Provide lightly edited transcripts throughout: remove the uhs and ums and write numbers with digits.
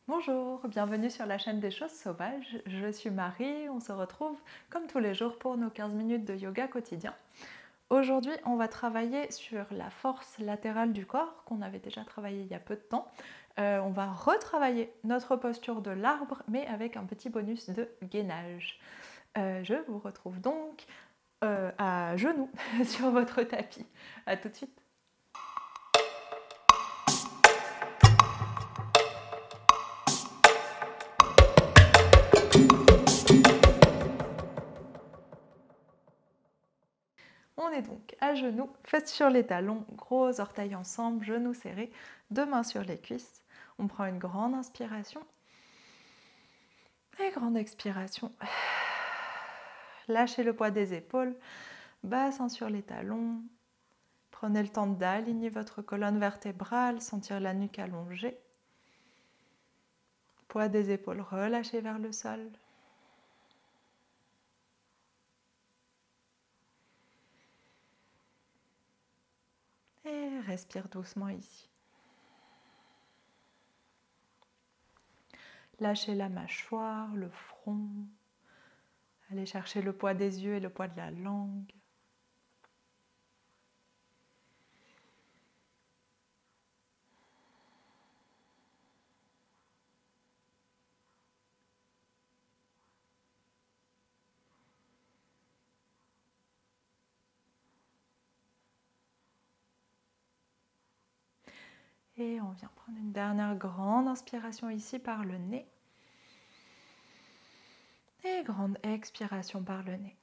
Bonjour, bienvenue sur la chaîne des choses sauvages. Je suis Marie, on se retrouve comme tous les jours pour nos 15 minutes de yoga quotidien. Aujourd'hui, on va travailler sur la force latérale du corps qu'on avait déjà travaillé il y a peu de temps. On va retravailler notre posture de l'arbre, mais avec un petit bonus de gainage. Je vous retrouve donc à genoux sur votre tapis. A tout de suite. On est donc à genoux, fesses sur les talons, gros orteils ensemble, genoux serrés, deux mains sur les cuisses. On prend une grande inspiration et grande expiration. Lâchez le poids des épaules, bassin sur les talons. Prenez le temps d'aligner votre colonne vertébrale, sentir la nuque allongée. Poids des épaules relâché vers le sol. Et respire doucement ici. Lâchez la mâchoire, le front. Allez chercher le poids des yeux et le poids de la langue. Et on vient prendre une dernière grande inspiration ici par le nez. Et grande expiration par le nez.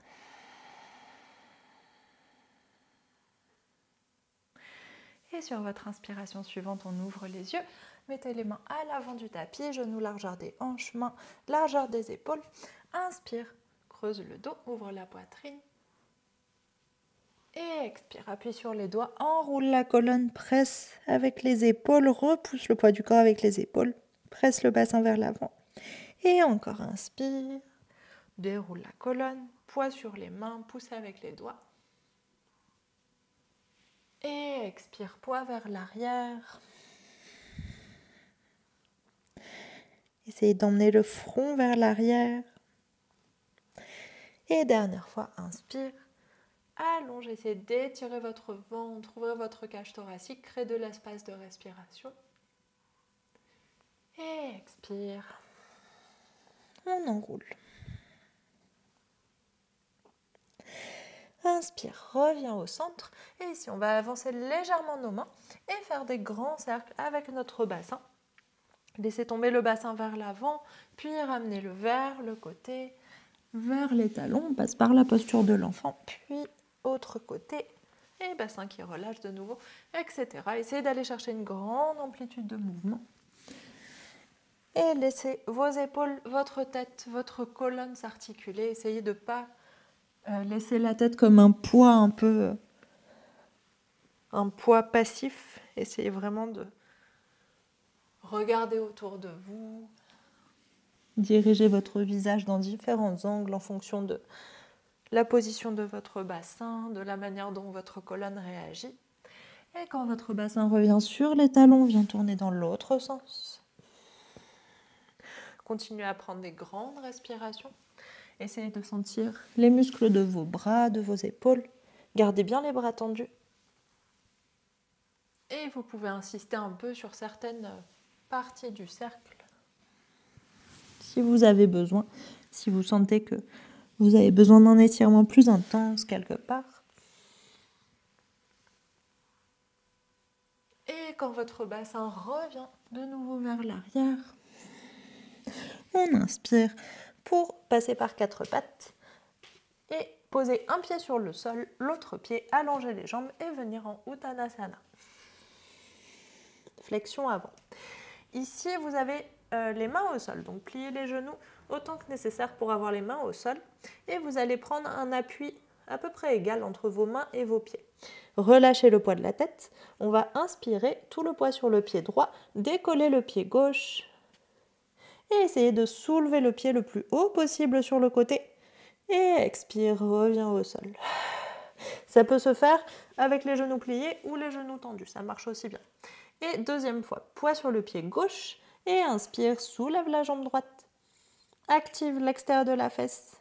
Et sur votre inspiration suivante, on ouvre les yeux. Mettez les mains à l'avant du tapis, genoux largeur des hanches, mains largeur des épaules. Inspire, creuse le dos, ouvre la poitrine. Et expire, appuie sur les doigts, enroule la colonne, presse avec les épaules, repousse le poids du corps avec les épaules, presse le bassin vers l'avant. Et encore inspire, déroule la colonne, poids sur les mains, pousse avec les doigts. Et expire, poids vers l'arrière. Essayez d'emmener le front vers l'arrière. Et dernière fois, inspire. Allonge, essayez d'étirer votre ventre, ouvrez votre cage thoracique, créez de l'espace de respiration. Et expire. On enroule. Inspire, reviens au centre. Et ici, on va avancer légèrement nos mains et faire des grands cercles avec notre bassin. Laissez tomber le bassin vers l'avant, puis ramenez-le vers le côté, vers les talons. On passe par la posture de l'enfant, puis autre côté, et bassin qui relâche de nouveau, etc. Essayez d'aller chercher une grande amplitude de mouvement. Et laissez vos épaules, votre tête, votre colonne s'articuler. Essayez de ne pas laisser la tête comme un poids un poids passif. Essayez vraiment de regarder autour de vous. Dirigez votre visage dans différents angles en fonction de la position de votre bassin, de la manière dont votre colonne réagit. Et quand votre bassin revient sur les talons, vient tourner dans l'autre sens. Continuez à prendre des grandes respirations. Essayez de sentir les muscles de vos bras, de vos épaules. Gardez bien les bras tendus. Et vous pouvez insister un peu sur certaines parties du cercle. Si vous avez besoin, si vous sentez que vous avez besoin d'un étirement plus intense quelque part. Et quand votre bassin revient de nouveau vers l'arrière, on inspire pour passer par quatre pattes et poser un pied sur le sol, l'autre pied, allonger les jambes et venir en Uttanasana. Flexion avant. Ici, vous avez les mains au sol, donc pliez les genoux autant que nécessaire pour avoir les mains au sol et vous allez prendre un appui à peu près égal entre vos mains et vos pieds. Relâchez le poids de la tête, on va inspirer tout le poids sur le pied droit, décoller le pied gauche et essayez de soulever le pied le plus haut possible sur le côté et expire, reviens au sol. Ça peut se faire avec les genoux pliés ou les genoux tendus, ça marche aussi bien. Et deuxième fois, poids sur le pied gauche Et inspire, soulève la jambe droite. Active l'extérieur de la fesse.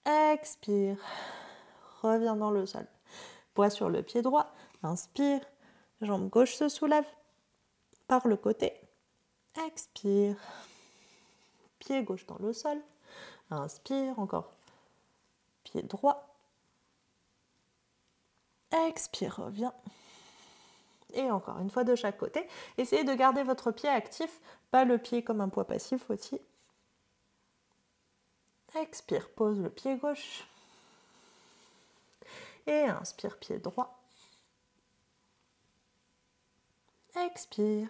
Expire. Reviens dans le sol. Poids sur le pied droit. Inspire. Jambe gauche se soulève. Par le côté. Expire. Pied gauche dans le sol. Inspire. Encore. Pied droit. Expire. Reviens. Et encore une fois de chaque côté. Essayez de garder votre pied actif, pas le pied comme un poids passif aussi. Expire, pose le pied gauche. Et inspire, pied droit. Expire.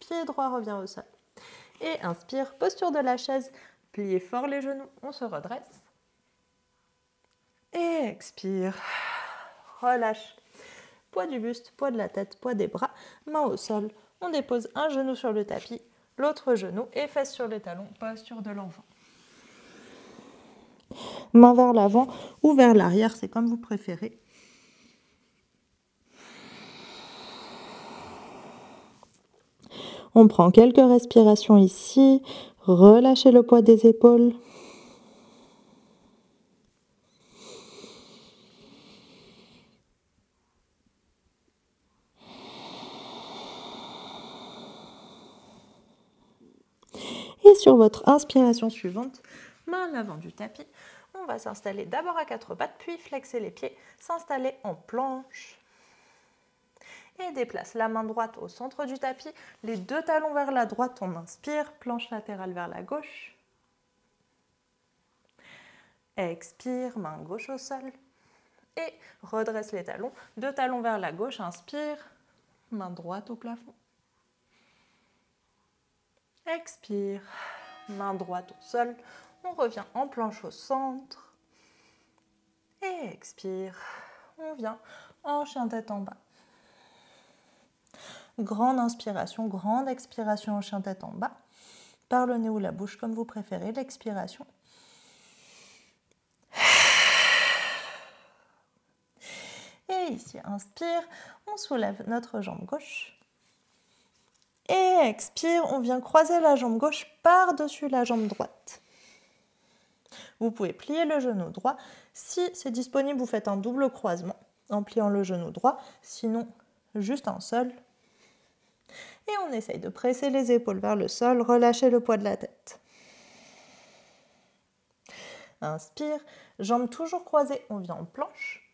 Pied droit revient au sol. Et inspire, posture de la chaise. Pliez fort les genoux, on se redresse. Et expire. Relâche. Poids du buste, poids de la tête, poids des bras, main au sol. On dépose un genou sur le tapis, l'autre genou et fesses sur les talons, posture de l'enfant. Main vers l'avant ou vers l'arrière, c'est comme vous préférez. On prend quelques respirations ici, relâchez le poids des épaules. Et sur votre inspiration suivante, main à l'avant du tapis, on va s'installer d'abord à quatre pattes, puis flexer les pieds, s'installer en planche. Et déplace la main droite au centre du tapis, les deux talons vers la droite, on inspire, planche latérale vers la gauche. Expire, main gauche au sol. Et redresse les talons, deux talons vers la gauche, inspire, main droite au plafond. Expire, main droite au sol, on revient en planche au centre. Et expire, on vient en chien tête en bas. Grande inspiration, grande expiration en chien tête en bas. Par le nez ou la bouche, comme vous préférez, l'expiration. Et ici, inspire, on soulève notre jambe gauche. Et expire, on vient croiser la jambe gauche par-dessus la jambe droite. Vous pouvez plier le genou droit. Si c'est disponible, vous faites un double croisement en pliant le genou droit. Sinon, juste un seul. Et on essaye de presser les épaules vers le sol, relâcher le poids de la tête. Inspire, jambes toujours croisées, on vient en planche.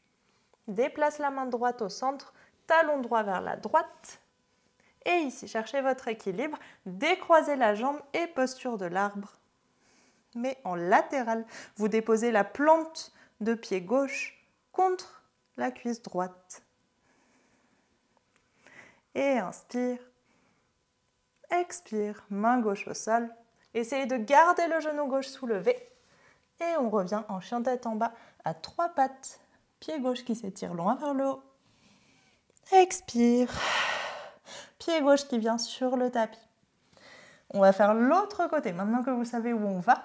Déplace la main droite au centre, talon droit vers la droite. Et ici, cherchez votre équilibre, décroisez la jambe et posture de l'arbre. Mais en latéral, vous déposez la plante de pied gauche contre la cuisse droite. Et inspire. Expire, main gauche au sol. Essayez de garder le genou gauche soulevé. Et on revient en chien tête en bas à trois pattes. Pied gauche qui s'étire loin vers le haut. Expire. Pied gauche qui vient sur le tapis. On va faire l'autre côté. Maintenant que vous savez où on va,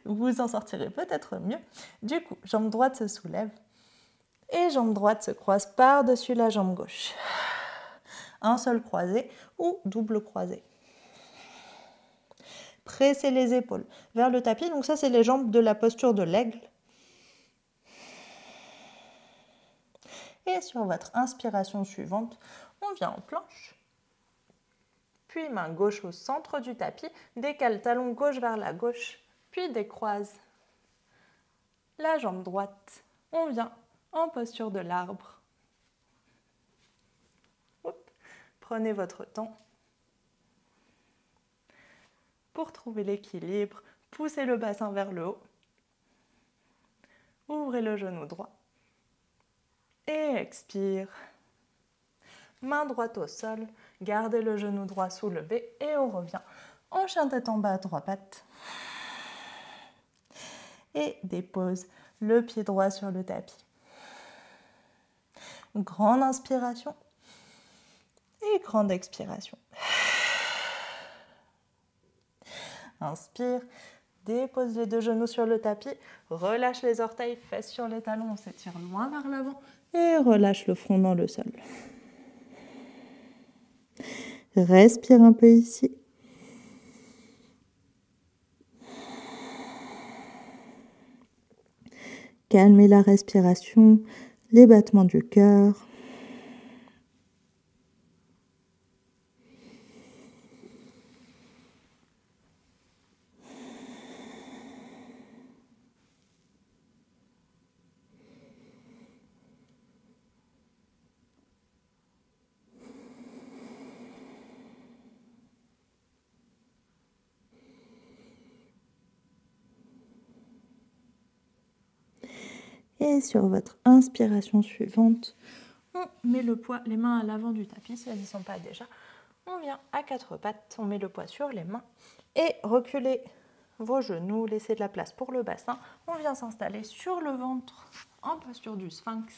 vous en sortirez peut-être mieux. Du coup, jambe droite se soulève. Et jambe droite se croise par-dessus la jambe gauche. Un seul croisé ou double croisé. Pressez les épaules vers le tapis. Donc ça, c'est les jambes de la posture de l'aigle. Et sur votre inspiration suivante, on vient en planche. Puis main gauche au centre du tapis. Décale talon gauche vers la gauche. Puis décroise la jambe droite. On vient en posture de l'arbre. Prenez votre temps. Pour trouver l'équilibre, poussez le bassin vers le haut. Ouvrez le genou droit. Et expire. Main droite au sol. Gardez le genou droit soulevé et on revient en chien tête en bas à trois pattes. Et dépose le pied droit sur le tapis. Grande inspiration et grande expiration. Inspire, dépose les deux genoux sur le tapis, relâche les orteils, fesses sur les talons, on s'étire loin vers l'avant et relâche le front dans le sol. Respire un peu ici. Calmez la respiration, les battements du cœur. Et sur votre inspiration suivante, on met le poids, les mains à l'avant du tapis, si elles n'y sont pas déjà. On vient à quatre pattes, on met le poids sur les mains et reculez vos genoux, laissez de la place pour le bassin. On vient s'installer sur le ventre en posture du sphinx.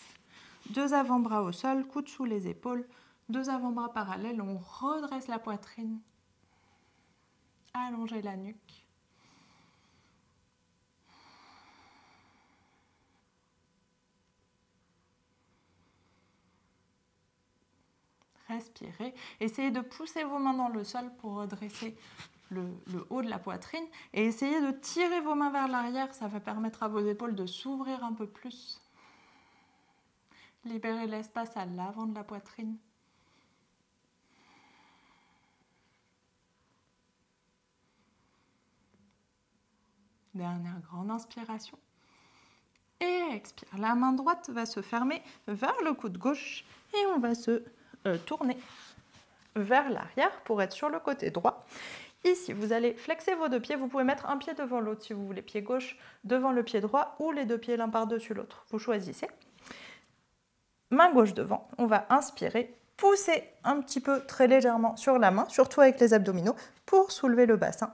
Deux avant-bras au sol, coudes sous les épaules, deux avant-bras parallèles, on redresse la poitrine, allongez la nuque. Respirez. Essayez de pousser vos mains dans le sol pour redresser le haut de la poitrine et essayez de tirer vos mains vers l'arrière. Ça va permettre à vos épaules de s'ouvrir un peu plus. Libérez l'espace à l'avant de la poitrine. Dernière grande inspiration. Et expire. La main droite va se fermer vers le coude gauche et on va se tourner vers l'arrière pour être sur le côté droit. Ici, vous allez flexer vos deux pieds. Vous pouvez mettre un pied devant l'autre si vous voulez, pied gauche devant le pied droit ou les deux pieds l'un par-dessus l'autre. Vous choisissez. Main gauche devant. On va inspirer, pousser un petit peu très légèrement sur la main, surtout avec les abdominaux, pour soulever le bassin.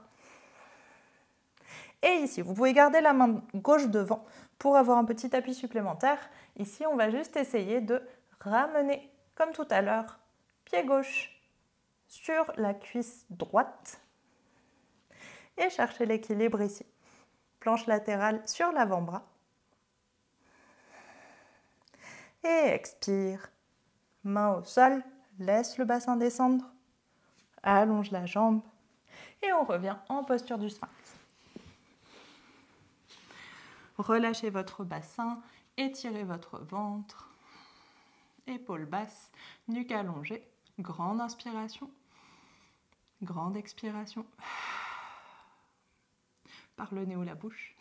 Et ici, vous pouvez garder la main gauche devant pour avoir un petit appui supplémentaire. Ici, on va juste essayer de ramener, comme tout à l'heure, pied gauche sur la cuisse droite et chercher l'équilibre ici. Planche latérale sur l'avant-bras. Et expire. Main au sol, laisse le bassin descendre. Allonge la jambe et on revient en posture du sphinx. Relâchez votre bassin, étirez votre ventre. Épaules basses, nuque allongée. Grande inspiration. Grande expiration. Par le nez ou la bouche.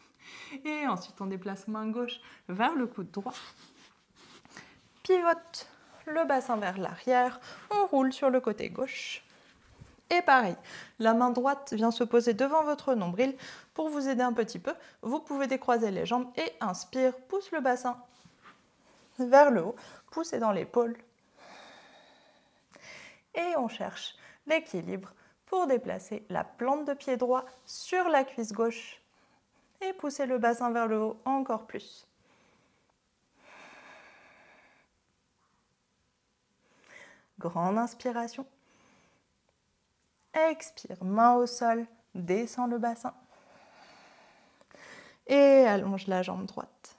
Et ensuite, on déplace main gauche vers le coude droit. Pivote le bassin vers l'arrière. On roule sur le côté gauche. Et pareil, la main droite vient se poser devant votre nombril pour vous aider un petit peu. Vous pouvez décroiser les jambes et inspire, pousse le bassin vers le haut, poussez dans l'épaule. Et on cherche l'équilibre pour déplacer la plante de pied droit sur la cuisse gauche et pousser le bassin vers le haut encore plus. Grande inspiration. Expire, main au sol, descend le bassin. Et allonge la jambe droite.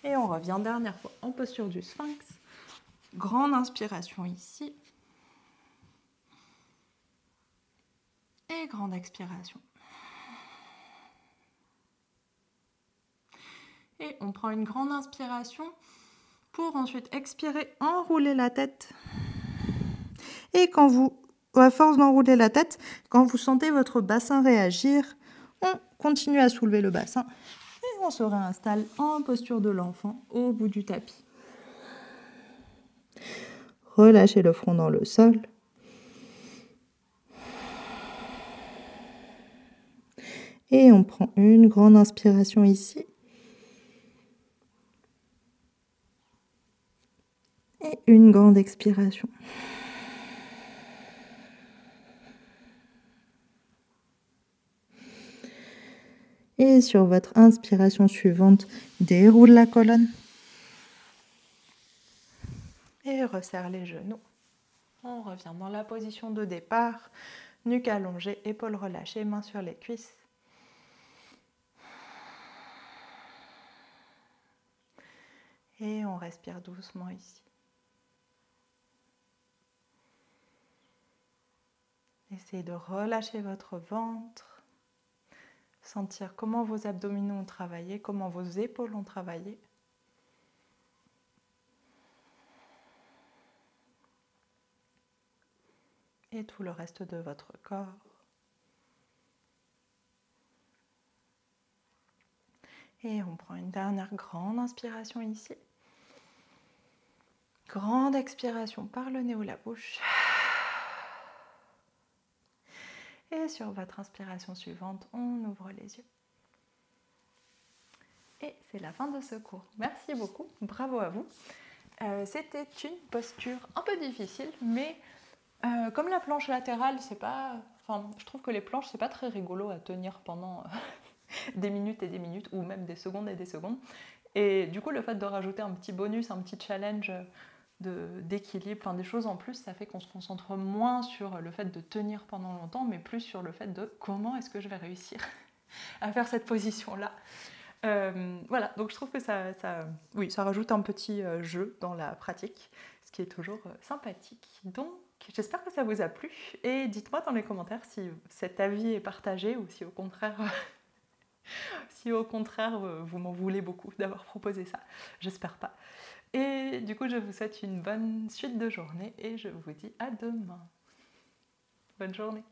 Et on revient dernière fois en posture du sphinx. Grande inspiration ici. Et grande expiration. Et on prend une grande inspiration pour ensuite expirer, enrouler la tête. Et quand vous, à force d'enrouler la tête, quand vous sentez votre bassin réagir, on continue à soulever le bassin et on se réinstalle en posture de l'enfant au bout du tapis. Relâchez le front dans le sol. Et on prend une grande inspiration ici. Et une grande expiration. Et sur votre inspiration suivante, déroule la colonne. Et resserre les genoux. On revient dans la position de départ. Nuque allongée, épaules relâchées, mains sur les cuisses. Et on respire doucement ici. Essayez de relâcher votre ventre, sentir comment vos abdominaux ont travaillé, comment vos épaules ont travaillé. Et tout le reste de votre corps. Et on prend une dernière grande inspiration ici. Grande expiration par le nez ou la bouche. Et sur votre inspiration suivante, on ouvre les yeux. Et c'est la fin de ce cours. Merci beaucoup, bravo à vous. C'était une posture un peu difficile, mais comme la planche latérale, c'est pas... Enfin, je trouve que les planches, c'est pas très rigolo à tenir pendant des minutes et des minutes, ou même des secondes et des secondes. Et du coup, le fait de rajouter un petit bonus, un petit challenge d'équilibre, enfin, des choses en plus, ça fait qu'on se concentre moins sur le fait de tenir pendant longtemps, mais plus sur le fait de comment est-ce que je vais réussir à faire cette position-là. Voilà, donc je trouve que ça rajoute un petit jeu dans la pratique, ce qui est toujours sympathique. Donc, j'espère que ça vous a plu et dites-moi dans les commentaires si cet avis est partagé ou si au contraire, vous m'en voulez beaucoup d'avoir proposé ça. J'espère pas. Et du coup, je vous souhaite une bonne suite de journée et je vous dis à demain. Bonne journée.